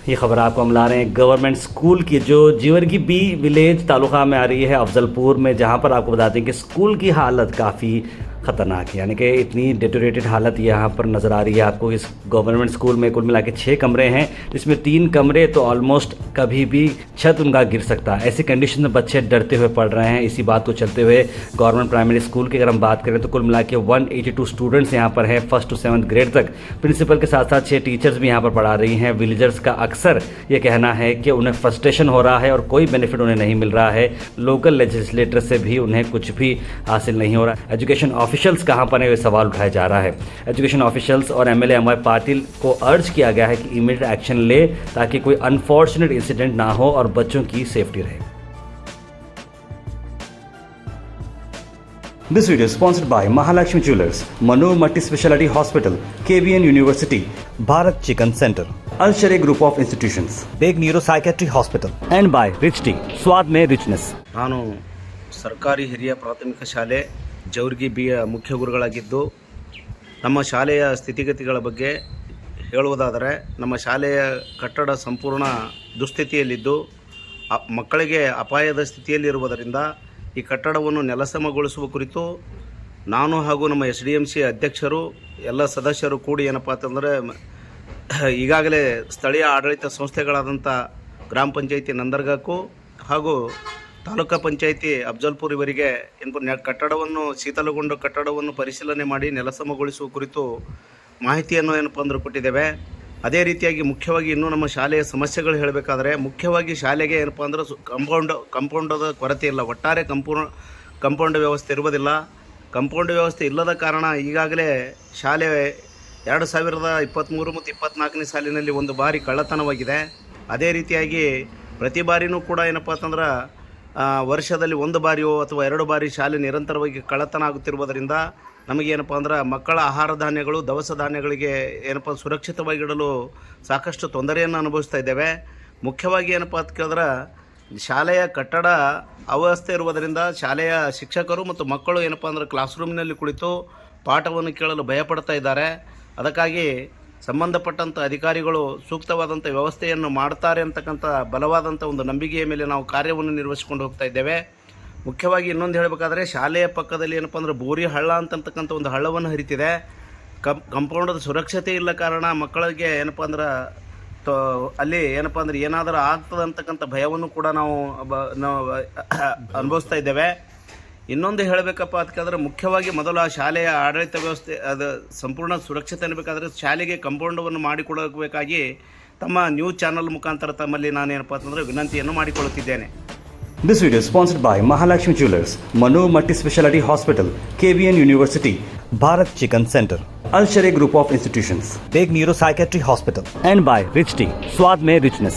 ये खबर आपको हम ला रहे हैं गवर्नमेंट स्कूल की, जो जीवरगी बी विलेज तालुका में आ रही है अफजलपुर में, जहां पर आपको बताते हैं कि स्कूल की हालत काफ़ी ख़तरनाक है, यानी कि इतनी डिटोरेटेड हालत यहाँ पर नज़र आ रही है आपको। इस गवर्नमेंट स्कूल में कुल मिला के 6 कमरे हैं, जिसमें 3 कमरे तो ऑलमोस्ट कभी भी छत उनका गिर सकता है। ऐसी कंडीशन में बच्चे डरते हुए पढ़ रहे हैं। इसी बात को चलते हुए गवर्नमेंट प्राइमरी स्कूल की अगर हम बात करें तो कुल मिला के 182 स्टूडेंट्स यहाँ पर हैं 1st to 7th ग्रेड तक। प्रिंसिपल के साथ साथ 6 टीचर्स भी यहाँ पर पढ़ा रही हैं। विलेजर्स का अक्सर ये कहना है कि उन्हें फ्रस्ट्रेशन हो रहा है और कोई बेनिफिट उन्हें नहीं मिल रहा है। लोकल लेजिस्लेटर से भी उन्हें कुछ भी हासिल नहीं हो रहा। एजुकेशन ऑफिशियल्स कहाँ पर है, ये सवाल उठाया जा रहा है। एजुकेशन ऑफिशियल्स और एमएलए एम.वाई. पाटिल को अर्ज किया गया है कि इमीडिएट एक्शन ले ताकि कोई अनफॉर्चुनेट इंसिडेंट ना हो और बच्चों की सेफ्टी रहे। This video is sponsored by Mahalakshmi Jewelers, Manu Multi Speciality Hospital, KBN University, Bharat Chicken Center, Al Sharia Group of Institutions, Big Neuropsychiatry Hospital, and by Rich Tea, स्वाद में richness. ನಾನು ಸರ್ಕಾರಿ ಹಿರಿಯ ಪ್ರಾಥಮಿಕ ಶಾಲೆ ಜವರ್ಗಿ ಬಿಯ ಮುಖ್ಯ ಗುರುಗಳಾಗಿದ್ದು, ನಮ್ಮ ಶಾಲೆಯ ಸ್ಥಿತಿಗತಿಗಳ ಬಗ್ಗೆ ಹೇಳುವುದಾದರೆ, ನಮ್ಮ ಶಾಲೆಯ ಕಟ್ಟಡ ಸಂಪೂರ್ಣ ದುಸ್ಥಿತಿಯಲ್ಲಿದ್ದು ಮಕ್ಕಳಿಗೆ ಅಪಾಯದ ಸ್ಥಿತಿಯಲ್ಲಿರುವುದರಿಂದ ಈ ಕಟ್ಟಡವನ್ನು ನೆಲಸಮಗೊಳಿಸುವ ಕುರಿತು ನಾನು ಹಾಗೂ ನಮ್ಮ SDMC ಅಧ್ಯಕ್ಷರು ಎಲ್ಲ ಸದಸ್ಯರು ಕೂಡಿ ಏನಪ್ಪ ಅಂತಂದರೆ ಈಗಾಗಲೇ ಸ್ಥಳೀಯ ಆಡಳಿತ ಸಂಸ್ಥೆಗಳಾದಂಥ ಗ್ರಾಮ ಪಂಚಾಯಿತಿ ನಂದರ್ಗಾಕ್ಕೂ ಹಾಗೂ ತಾಲೂಕಾ ಪಂಚಾಯಿತಿ ಅಫಜಲ್ಪುರ್ ಇವರಿಗೆ ಕಟ್ಟಡವನ್ನು ಶೀತಲಗೊಂಡ ಕಟ್ಟಡವನ್ನು ಪರಿಶೀಲನೆ ಮಾಡಿ ನೆಲಸಮಗೊಳಿಸುವ ಕುರಿತು ಮಾಹಿತಿಯನ್ನು ಏನಪ್ಪ ಅಂದ್ರೆ ಕೊಟ್ಟಿದ್ದೇವೆ. ಅದೇ ರೀತಿಯಾಗಿ ಮುಖ್ಯವಾಗಿ ಇನ್ನೂ ನಮ್ಮ ಶಾಲೆಯ ಸಮಸ್ಯೆಗಳು ಹೇಳಬೇಕಾದ್ರೆ, ಮುಖ್ಯವಾಗಿ ಶಾಲೆಗೆ ಏನಪ್ಪ ಅಂದ್ರೆ ಕಂಪೌಂಡದ ಕೊರತೆ ಇಲ್ಲ. ಒಟ್ಟಾರೆ ಕಂಪೌಂಡ್ ವ್ಯವಸ್ಥೆ ಇರುವುದಿಲ್ಲ. ಕಂಪೌಂಡ್ ವ್ಯವಸ್ಥೆ ಇಲ್ಲದ ಕಾರಣ ಈಗಾಗಲೇ ಶಾಲೆ 2023 ಮತ್ತು 24ನೇ ಸಾಲಿನಲ್ಲಿ ಒಂದು ಬಾರಿ ಕಳ್ಳತನವಾಗಿದೆ. ಅದೇ ರೀತಿಯಾಗಿ ಪ್ರತಿ ಬಾರಿನೂ ಕೂಡ ಏನಪ್ಪ ಅಂತಂದ್ರೆ ವರ್ಷದಲ್ಲಿ 1 ಬಾರಿಯೋ ಅಥವಾ 2 ಬಾರಿ ಶಾಲೆ ನಿರಂತರವಾಗಿ ಕಳ್ಳತನ ಆಗುತ್ತಿರುವುದರಿಂದ ನಮಗೇನಪ್ಪ ಅಂದ್ರೆ ಮಕ್ಕಳ ಆಹಾರ ಧಾನ್ಯಗಳು, ದವಸ ಧಾನ್ಯಗಳಿಗೆ ಏನಪ್ಪ ಸುರಕ್ಷಿತವಾಗಿಡಲು ಸಾಕಷ್ಟು ತೊಂದರೆಯನ್ನು ಅನುಭವಿಸ್ತಾ ಇದ್ದೇವೆ. ಮುಖ್ಯವಾಗಿ ಏನಪ್ಪ ಅಂತ ಕೇಳಿದ್ರೆ, ಶಾಲೆಯ ಕಟ್ಟಡ ಅವ್ಯವಸ್ಥೆ ಇರುವುದರಿಂದ ಶಾಲೆಯ ಶಿಕ್ಷಕರು ಮತ್ತು ಮಕ್ಕಳು ಏನಪ್ಪ ಅಂದ್ರೆ ಕ್ಲಾಸ್ ರೂಮ್ನಲ್ಲಿ ಕುಳಿತು ಪಾಠವನ್ನು ಕೇಳಲು ಭಯಪಡ್ತಾ ಇದ್ದಾರೆ. ಅದಕ್ಕಾಗಿ ಸಂಬಂಧಪಟ್ಟಂಥ ಅಧಿಕಾರಿಗಳು ಸೂಕ್ತವಾದಂಥ ವ್ಯವಸ್ಥೆಯನ್ನು ಮಾಡ್ತಾರೆ ಅಂತಕ್ಕಂಥ ಬಲವಾದಂಥ ಒಂದು ನಂಬಿಕೆಯ ಮೇಲೆ ನಾವು ಕಾರ್ಯವನ್ನು ನಿರ್ವಹಿಸಿಕೊಂಡು ಹೋಗ್ತಾ ಇದ್ದೇವೆ. ಮುಖ್ಯವಾಗಿ ಇನ್ನೊಂದು ಹೇಳಬೇಕಾದ್ರೆ, ಶಾಲೆಯ ಪಕ್ಕದಲ್ಲಿ ಏನಪ್ಪ ಅಂದ್ರೆ ಬೋರಿ ಹಳ್ಳ ಅಂತಕ್ಕಂಥ ಒಂದು ಹಳ್ಳವನ್ನು ಹರಿತಿದೆ. ಕಂಪೌಂಡದ ಸುರಕ್ಷತೆ ಇಲ್ಲ ಕಾರಣ ಮಕ್ಕಳಿಗೆ ಏನಪ್ಪ ಅಂದ್ರೆ ಅಲ್ಲಿ ಏನಪ್ಪ ಅಂದ್ರೆ ಏನಾದರೂ ಆಗ್ತದೆ ಅಂತಕ್ಕಂಥ ಭಯವನ್ನು ಕೂಡ ನಾವು ಅನುಭವಿಸ್ತಾ ಇದ್ದೇವೆ. ಇನ್ನೊಂದು ಹೇಳಬೇಕಪ್ಪ ಅಂತಂದ್ರೆ, ಮುಖ್ಯವಾಗಿ ಮೊದಲು ಆ ಶಾಲೆಯ ಆಡಳಿತ ವ್ಯವಸ್ಥೆ ಅದು ಸಂಪೂರ್ಣ ಸುರಕ್ಷತೆ ಅನ್ನಬೇಕಾದ್ರೆ ಶಾಲೆಗೆ ಕಂಪೌಂಡವನ್ನು ಮಾಡಿಕೊಡಬೇಕಾಗಿ ತಮ್ಮ ನ್ಯೂಸ್ ಚಾನಲ್ ಮುಖಾಂತರ ತಮ್ಮಲ್ಲಿ ನಾನೇನಪ್ಪ ಅಂತಂದರೆ ವಿನಂತಿಯನ್ನು ಮಾಡಿಕೊಳ್ಳುತ್ತಿದ್ದೇನೆ. This video is sponsored by Mahalakshmi Jewelers, Manu Multi Speciality Hospital, KBN University, Bharat Chicken Center, Al Sharia Group of Institutions, Big Neuropsychiatry Hospital, and by Rich Tea, स्वाद में richness.